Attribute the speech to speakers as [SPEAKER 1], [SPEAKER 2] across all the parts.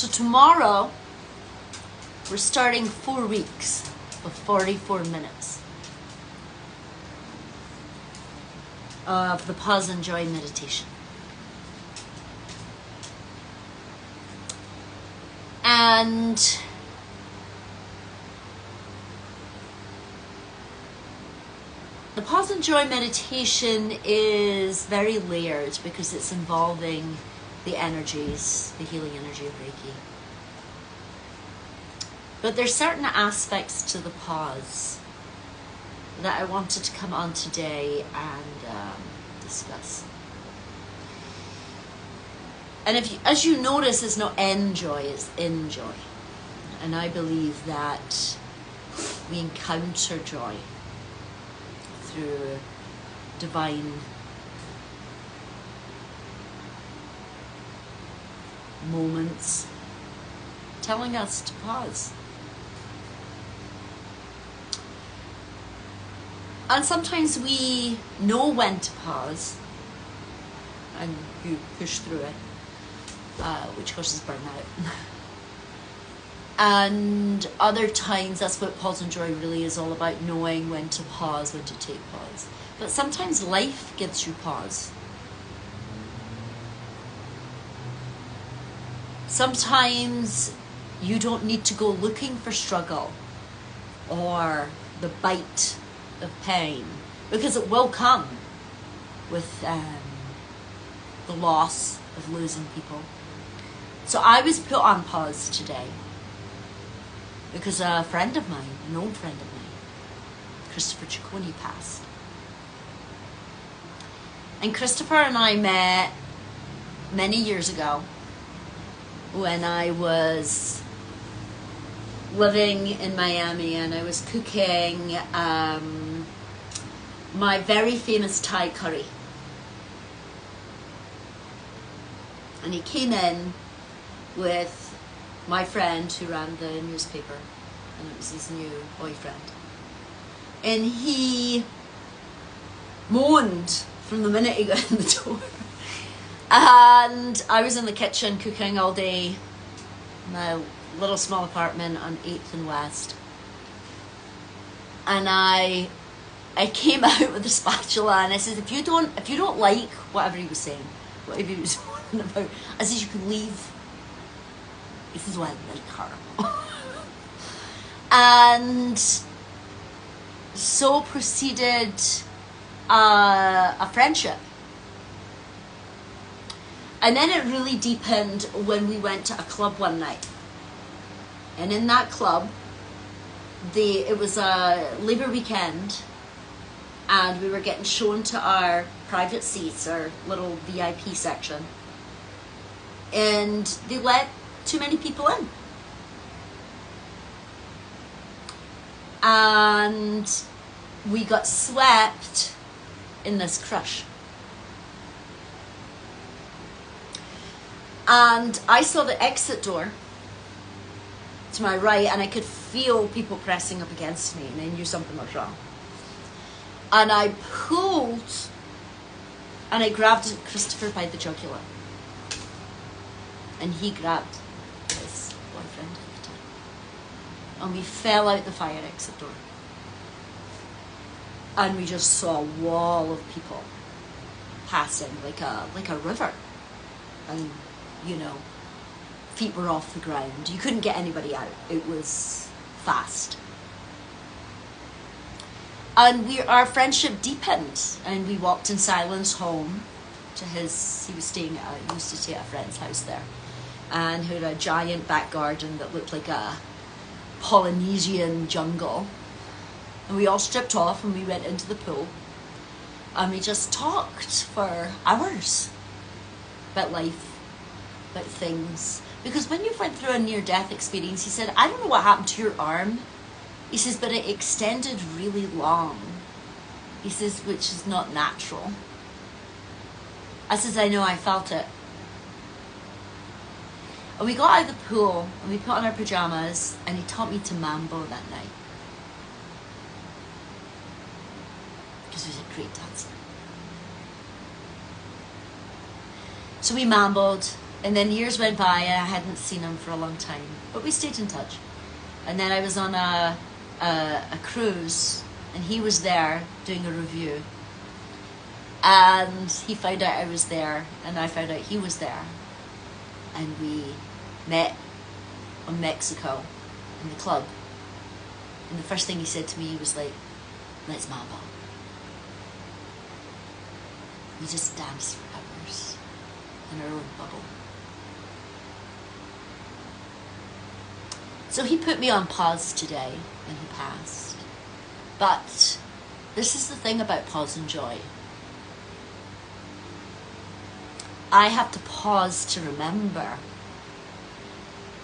[SPEAKER 1] So tomorrow, we're starting 4 weeks of 44 minutes of the pause and joy meditation. And the pause and joy meditation is very layered because it's involving the energies, the healing energy of Reiki. But there's certain aspects to the pause that I wanted to come on today and discuss. And as you notice, it's not enJOY, it's inJOY. And I believe that we encounter joy through divine moments telling us to pause. And sometimes we know when to pause and you push through it, which causes burnout. And other times, that's what pause and joy really is all about, knowing when to pause, when to take pause. But sometimes life gives you pause. Sometimes you don't need to go looking for struggle or the bite of pain, because it will come with the loss of losing people. So I was put on pause today because a friend of mine, an old friend of mine, Christopher Ciccone, passed. And Christopher and I met many years ago when I was living in Miami and I was cooking my very famous Thai curry. And he came in with my friend who ran the newspaper, and it was his new boyfriend. And he moaned from the minute he got in the door. And I was in the kitchen cooking all day in my little small apartment on 8th and West. And I came out with a spatula and I said, if you don't like whatever he was saying, whatever he was moaning about, I said, you can leave. He says, well, I like her. And so proceeded a friendship. And then it really deepened when we went to a club one night. And in that club, it was a Labour weekend, and we were getting shown to our private seats, our little VIP section. And they let too many people in. And we got swept in this crush. And I saw the exit door to my right, and I could feel people pressing up against me, and I knew something was wrong. And I pulled, and I grabbed Christopher by the jugular. And he grabbed his boyfriend at the time. And we fell out the fire exit door. And we just saw a wall of people passing like a river. And, you know, feet were off the ground. You couldn't get anybody out. It was fast. And our friendship deepened, and we walked in silence home to he was staying used to stay at a friend's house there, and he had a giant back garden that looked like a Polynesian jungle. And we all stripped off and we went into the pool, and we just talked for hours about life, about things. Because when you went through a near-death experience, he said, I don't know what happened to your arm. He says, but it extended really long. He says, which is not natural. I says, I know, I felt it. And we got out of the pool and we put on our pajamas, and he taught me to Mambo that night. Because he was a great dancer. So we Mamboed, And then years went by and I hadn't seen him for a long time, but we stayed in touch. And then I was on a cruise, and he was there doing a review. And he found out I was there, and I found out he was there. And we met in Mexico in the club. And the first thing he said to me was like, "Let's mambo." We just danced for hours in our own bubble. So he put me on pause today and he passed. But this is the thing about pause and joy. I have to pause to remember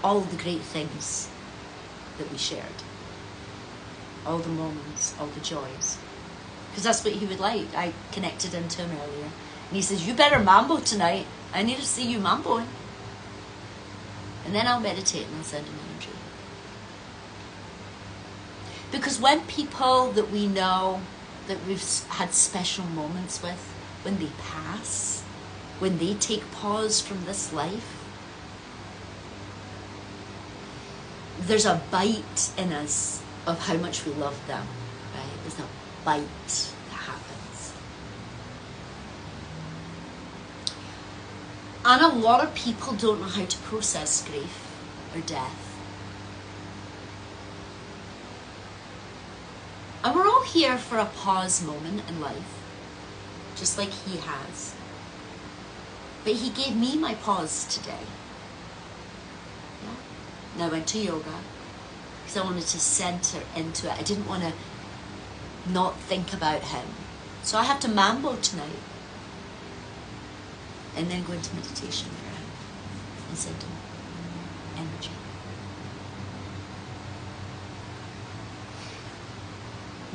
[SPEAKER 1] all the great things that we shared. All the moments, all the joys. Because that's what he would like. I connected into him earlier. And he says, "You better mambo tonight. I need to see you mamboing." And then I'll meditate and I'll send him energy. Because when people that we know, that we've had special moments with, when they pass, when they take pause from this life, there's a bite in us of how much we love them, right? There's a bite that happens. And a lot of people don't know how to process grief or death. And we're all here for a pause moment in life, just like he has. But he gave me my pause today. Yeah? And I went to yoga because I wanted to center into it. I didn't want to not think about him. So I have to mambo tonight. And then go into meditation for him and send him energy.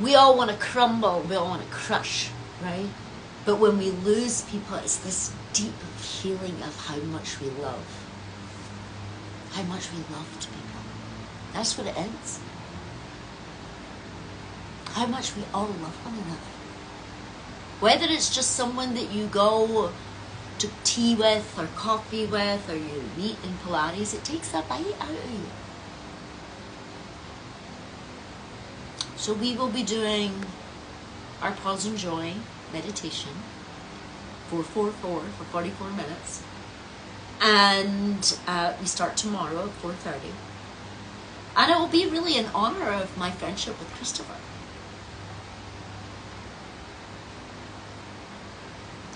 [SPEAKER 1] We all want to crumble, we all want to crush, right? But when we lose people, it's this deep feeling of how much we love. How much we loved people. That's what it is. How much we all love one another. Whether it's just someone that you go to tea with or coffee with or you meet in Pilates, it takes a bite out of you. So we will be doing our pause and joy meditation, 444 for 44 minutes. And we start tomorrow at 4:30. And it will be really in honor of my friendship with Christopher.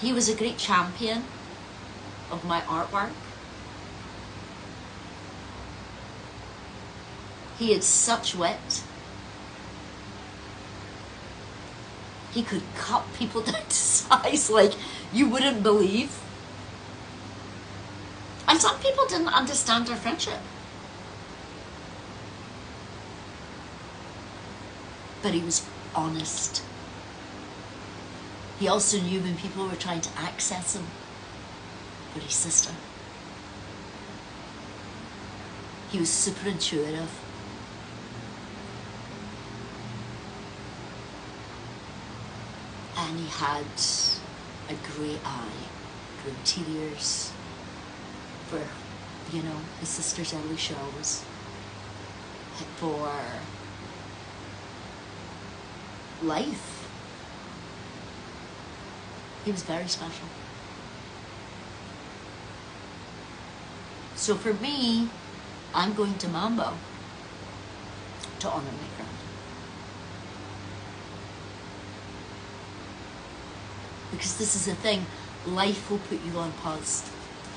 [SPEAKER 1] He was a great champion of my artwork. He had such wit. He could cut people down to size like you wouldn't believe. And some people didn't understand our friendship. But he was honest. He also knew when people were trying to access him for his sister. He was super intuitive. And he had a great eye for interiors, for, you know, his sister's early shows, for life. He was very special. So for me, I'm going to Mambo to honor my friend. Because this is the thing, life will put you on pause.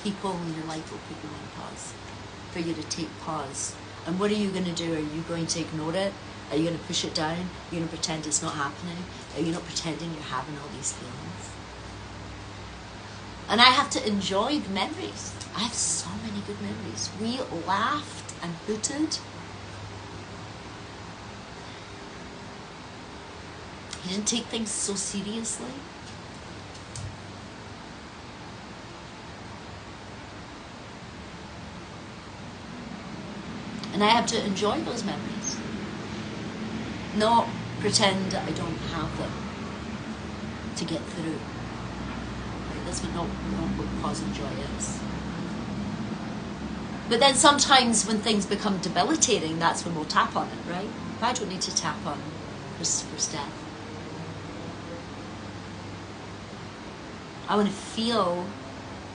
[SPEAKER 1] People in your life will put you on pause. For you to take pause. And what are you going to do? Are you going to ignore it? Are you going to push it down? Are you going to pretend it's not happening? Are you not pretending you're having all these feelings? And I have to enjoy the memories. I have so many good memories. We laughed and hooted. He didn't take things so seriously. And I have to enjoy those memories. Not pretend I don't have them to get through. Right? That's not what pause and joy is. But then sometimes when things become debilitating, that's when we'll tap on it, right? I don't need to tap on Christopher's death. I want to feel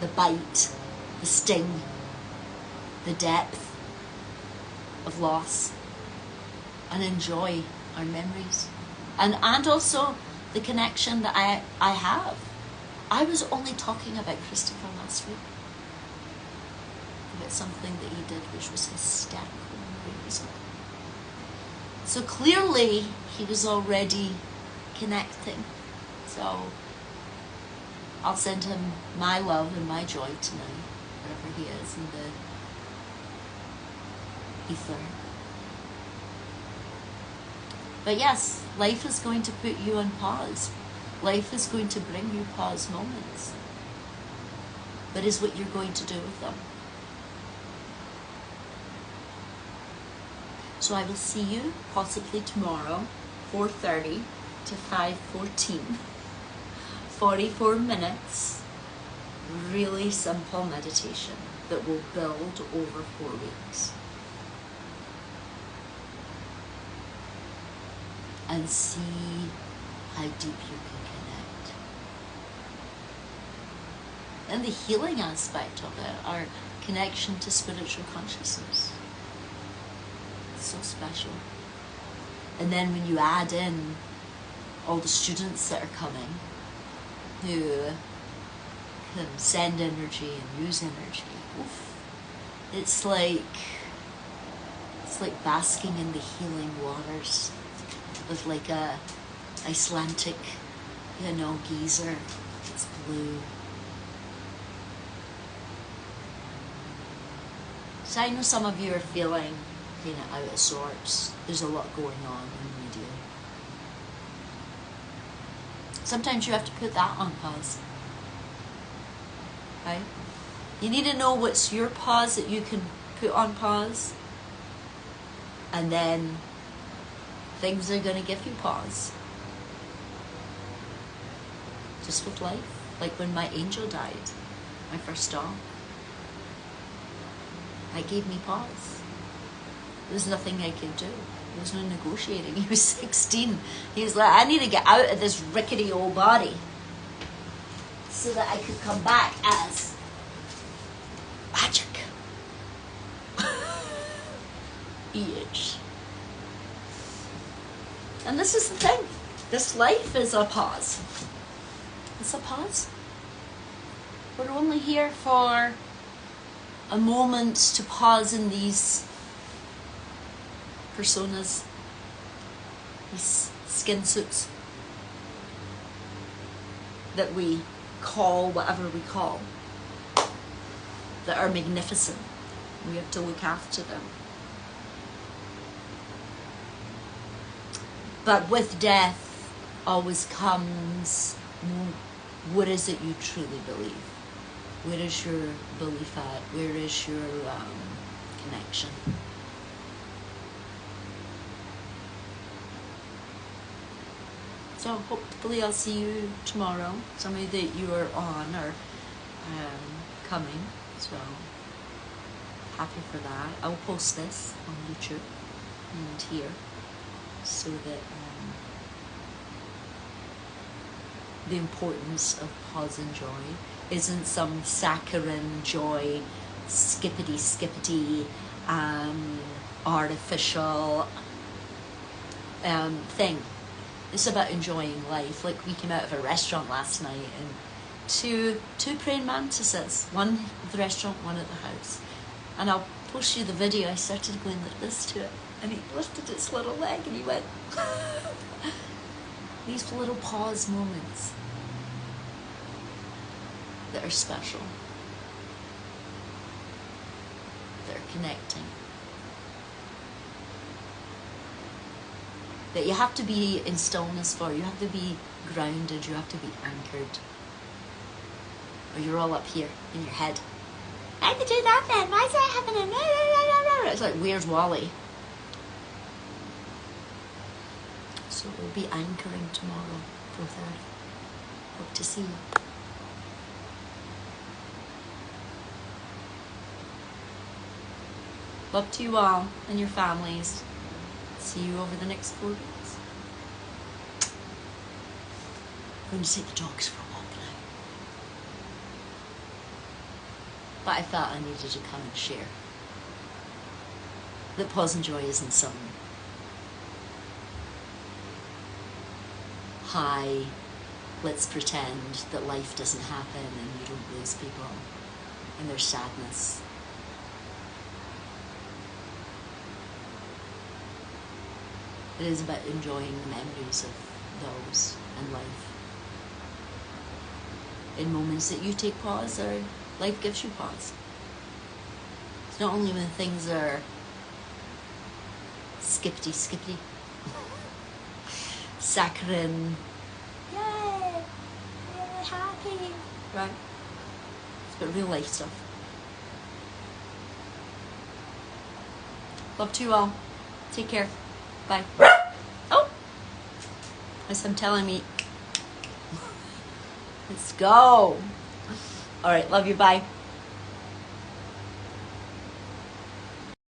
[SPEAKER 1] the bite, the sting, the depth of loss, and enjoy our memories. And also the connection that I have. I was only talking about Christopher last week. About something that he did which was hysterical and crazy. So clearly he was already connecting. So I'll send him my love and my joy tonight, wherever he is in the ether. But yes, life is going to put you on pause. Life is going to bring you pause moments. But is what you're going to do with them. So I will see you possibly tomorrow, 4:30 to 5:14. 44 minutes, really simple meditation that will build over 4 weeks. And see how deep you can connect. And the healing aspect of it, our connection to spiritual consciousness. It's so special. And then when you add in all the students that are coming, who can send energy and use energy, oof, it's like basking in the healing waters with like a Icelandic, geyser. It's blue. So I know some of you are feeling kind of out of sorts. There's a lot going on in the media. Sometimes you have to put that on pause. Right? You need to know what's your pause that you can put on pause. And then things are going to give you pause. Just with life. Like when my angel died, my first dog. That gave me pause. There was nothing I could do. There was no negotiating. He was 16. He was like, I need to get out of this rickety old body so that I could come back as magic. EH. And this is the thing. This life is a pause. It's a pause. We're only here for a moment to pause in these personas, these skin suits that we call whatever we call, that are magnificent. We have to look after them. But with death always comes, what is it you truly believe? Where is your belief at? Where is your connection? So hopefully I'll see you tomorrow. Somebody that you are on or coming. So happy for that. I'll post this on YouTube and here so that the importance of pause and joy isn't some saccharin joy, skippity artificial thing. It's about enjoying life. Like we came out of a restaurant last night and two praying mantises, one at the restaurant, one at the house. And I'll post you the video. I started going like this to it and he lifted its little leg and he went. These little pause moments that are special, that are connecting, that you have to be in stillness for. You have to be grounded, you have to be anchored, or you're all up here in your head. I have to do that then, why is that happening? It's like, where's Wally? So we'll be anchoring tomorrow, 4:30. Hope to see you. Love to you all and your families. See you over the next 4 weeks. I'm going to take the dogs for a walk now. But I felt I needed to come and share that pause and joy isn't some high, let's pretend that life doesn't happen and you don't lose people and there's sadness. It is about enjoying the memories of those and life. In moments that you take pause, or life gives you pause. It's not only when things are skippity, saccharin, yay, happy, right? It's about real life stuff. Love to you all. Take care. Bye. Oh! As I'm telling me. Let's go. Alright, love you. Bye.